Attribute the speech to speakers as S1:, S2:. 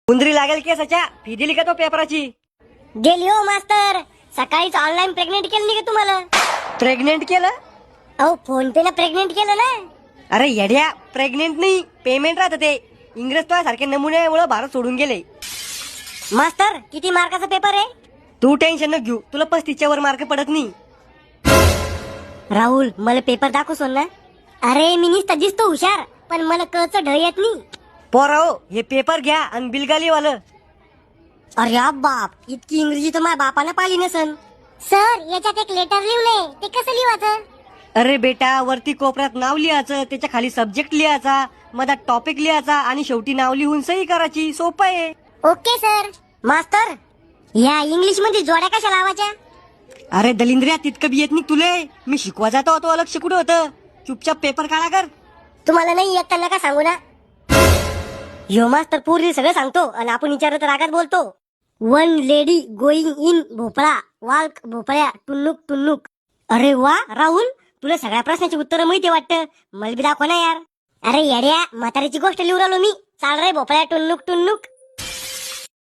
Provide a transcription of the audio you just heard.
S1: कुंदरी लागेल की सच्या फी दिली का तो पेपराची?
S2: गेली हो मास्तर. सकाळीच ऑनलाईन प्रेग्नेंट केलं नाही का तुम्हाला?
S1: प्रेग्नेंट केलं?
S2: अहो फोन पे ला प्रेग्नेंट केलं ना.
S1: अरे येड्या, प्रेग्नेंट नाही पेमेंट राहतं ते. इंग्रज तो सारखे नमुन्यामुळे भारत सोडून गेले.
S2: मास्तर किती मार्काचा पेपर आहे?
S1: तू टेन्शन न घेऊ, तुला 35च्या वर मार्क पडत नाही.
S2: राहुल मला पेपर दाखवसोन ना. अरे मी नुसता दिसतो हुशार, पण मला कळचं ढ येत नाही.
S1: पोराओ हे पेपर घ्या आणि बिलगाली वालं.
S2: अरे बाप, इतकी इंग्रजी तर माझ्या बापाला पाहिली नसन. सर याच्यात एक लेटर लिहलंय, ते कसं लिहायचं?
S1: अरे बेटा, वरती कोपऱ्यात नाव लिहायचं, त्याच्या खाली सब्जेक्ट लिहायचा, मधात टॉपिक लिहायचा आणि शेवटी नाव लिहून सही करायची. सोपं आहे.
S2: Okay sir. मास्तर या इंग्लिश मध्ये जोड्या कशा लावायच्या?
S1: अरे दलिंद्र्या, तितकं बी येत नाही तुले. मी शिकवा जातो तो लक्ष कुठं होतं. चुपचाप पेपर काढा कर.
S2: तुम्हाला नाही येत नका सांगू ना. यो मास्तर पूर्वी सगळं सांगतो आणि आपण विचारत रागात बोलतो. वन लेडी गोईंग इन भोपळा, वाल्क भोपळ्या, टुन्नुक टुन्नुक. अरे वा राहुल, तुला सगळ्या प्रश्नाची उत्तरं माहिती वाटतं. मला बी दाखव ना यार. अरे येड्या, म्हातारीची गोष्ट लिहून राहिलो मी. चाल रे भोपळ्या टुन्नुक टुन्नुक.